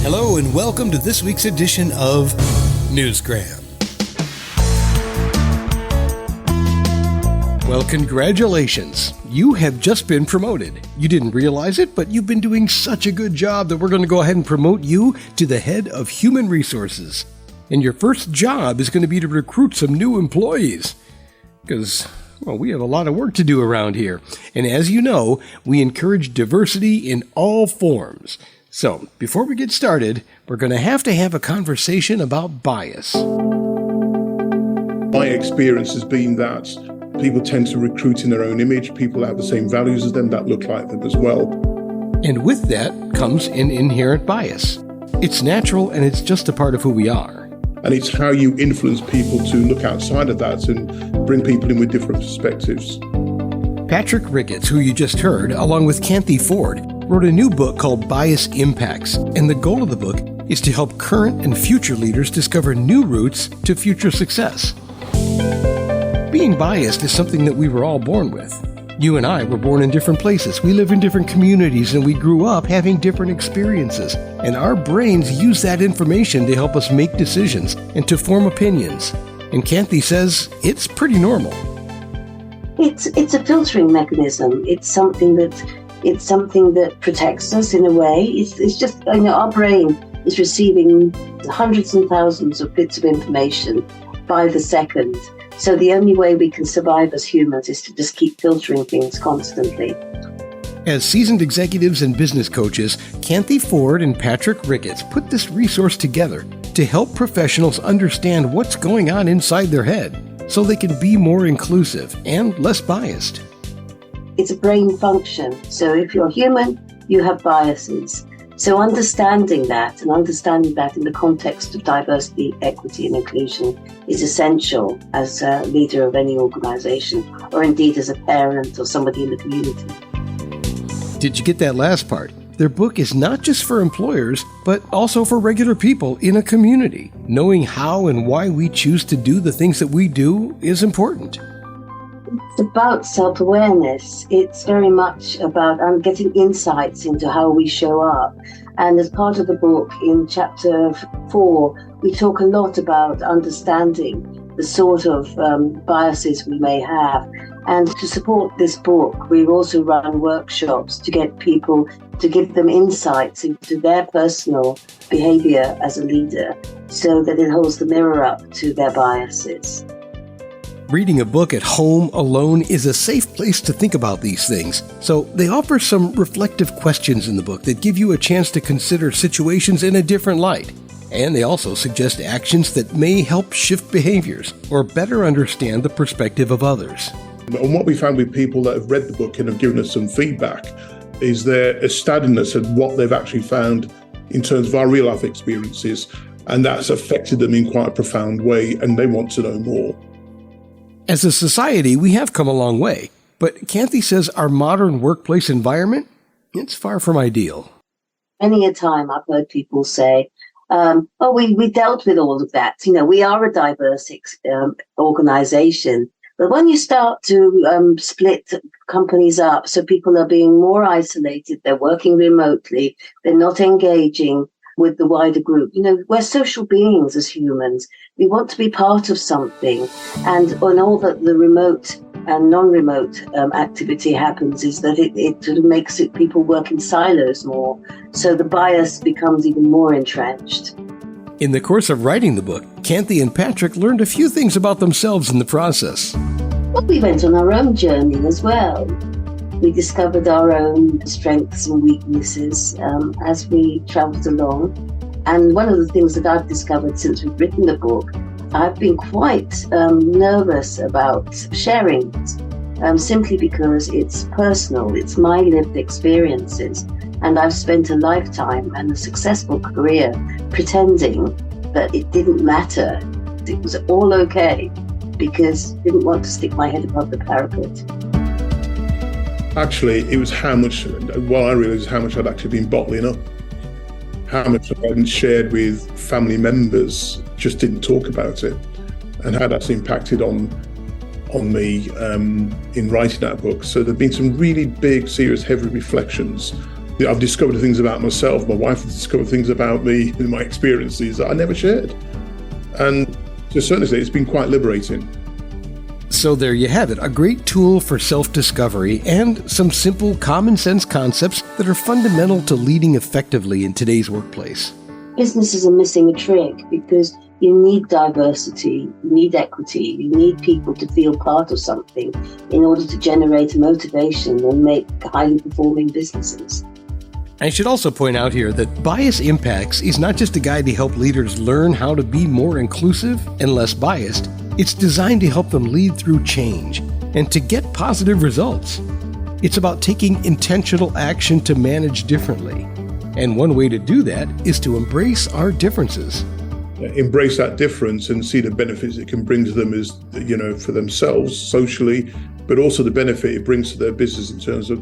Hello and welcome to this week's edition of Newsgram. Well, congratulations. You have just been promoted. You didn't realize it, but you've been doing such a good job that we're going to go ahead and promote you to the head of human resources. And your first job is going to be to recruit some new employees. Because, well, we have a lot of work to do around here. And as you know, we encourage diversity in all forms. So, before we get started, we're going to have a conversation about bias. My experience has been that people tend to recruit in their own image. People that have the same values as them, that look like them as well. And with that comes an inherent bias. It's natural and it's just a part of who we are. And it's how you influence people to look outside of that and bring people in with different perspectives. Patrick Ricketts, who you just heard, along with Canthe Ford, wrote a new book called Bias Impacts, and the goal of the book is to help current and future leaders discover new routes to future success. Being biased is something that we were all born with. You and I were born in different places. We live in different communities, and we grew up having different experiences. And our brains use that information to help us make decisions and to form opinions. And Canthe says it's pretty normal. It's a filtering mechanism. It's something that protects us in a way. It's just, our brain is receiving hundreds and thousands of bits of information by the second. So the only way we can survive as humans is to just keep filtering things constantly. As seasoned executives and business coaches, Canthe Ford and Patrick Ricketts put this resource together to help professionals understand what's going on inside their head so they can be more inclusive and less biased. It's a brain function. So if you're human, you have biases. So understanding that in the context of diversity, equity, and inclusion is essential as a leader of any organization, or indeed as a parent or somebody in the community. Did you get that last part? Their book is not just for employers, but also for regular people in a community. Knowing how and why we choose to do the things that we do is important. It's about self-awareness. It's very much about getting insights into how we show up. And as part of the book, in chapter 4, we talk a lot about understanding the sort of biases we may have. And to support this book, we've also run workshops to get people to give them insights into their personal behavior as a leader so that it holds the mirror up to their biases. Reading a book at home alone is a safe place to think about these things. So they offer some reflective questions in the book that give you a chance to consider situations in a different light. And they also suggest actions that may help shift behaviors or better understand the perspective of others. And what we found with people that have read the book and have given us some feedback is their astoundedness at what they've actually found in terms of our real life experiences. And that's affected them in quite a profound way, and they want to know more. As a society, we have come a long way, but Canthe says our modern workplace environment, it's far from ideal. Many a time I've heard people say, we dealt with all of that. We are a diverse organization. But when you start to split companies up, so people are being more isolated, they're working remotely, they're not engaging with the wider group. We're social beings as humans. We want to be part of something. And when all the remote and non-remote activity happens is that it sort of makes it people work in silos more. So the bias becomes even more entrenched. In the course of writing the book, Canthe and Patrick learned a few things about themselves in the process. Well, we went on our own journey as well. We discovered our own strengths and weaknesses as we travelled along. And one of the things that I've discovered since we've written the book, I've been quite nervous about sharing it, simply because it's personal, it's my lived experiences. And I've spent a lifetime and a successful career pretending that it didn't matter. It was all okay because I didn't want to stick my head above the parapet. Actually, it was how much, well, I realised how much I'd actually been bottling up. How much I hadn't shared with family members, just didn't talk about it. And how that's impacted on me in writing that book. So there've been some really big, serious, heavy reflections I've discovered things about myself. My wife has discovered things about me and my experiences that I never shared. And to a certain extent, it's been quite liberating. So there you have it, a great tool for self-discovery and some simple common sense concepts that are fundamental to leading effectively in today's workplace. Businesses are missing a trick because you need diversity, you need equity, you need people to feel part of something in order to generate motivation and make highly performing businesses. I should also point out here that Bias Impacts is not just a guide to help leaders learn how to be more inclusive and less biased. It's designed to help them lead through change and to get positive results. It's about taking intentional action to manage differently. And one way to do that is to embrace our differences. Embrace that difference and see the benefits it can bring to them as, for themselves socially, but also the benefit it brings to their business in terms of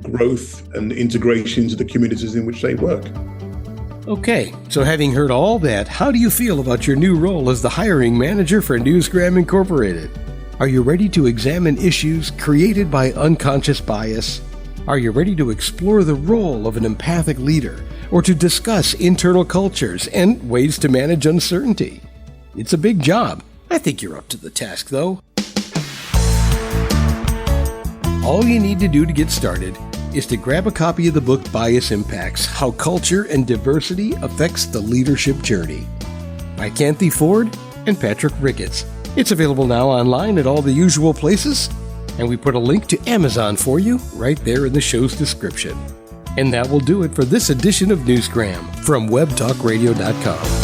growth and integration into the communities in which they work. Okay, so having heard all that, how do you feel about your new role as the hiring manager for Newsgram Incorporated? Are you ready to examine issues created by unconscious bias? Are you ready to explore the role of an empathic leader or to discuss internal cultures and ways to manage uncertainty? It's a big job. I think you're up to the task, though. All you need to do to get started is to grab a copy of the book Bias Impacts, How Culture and Diversity Affects the Leadership Journey by Canthe Ford and Patrick Ricketts. It's available now online at all the usual places, and we put a link to Amazon for you right there in the show's description. And that will do it for this edition of Newsgram from webtalkradio.com.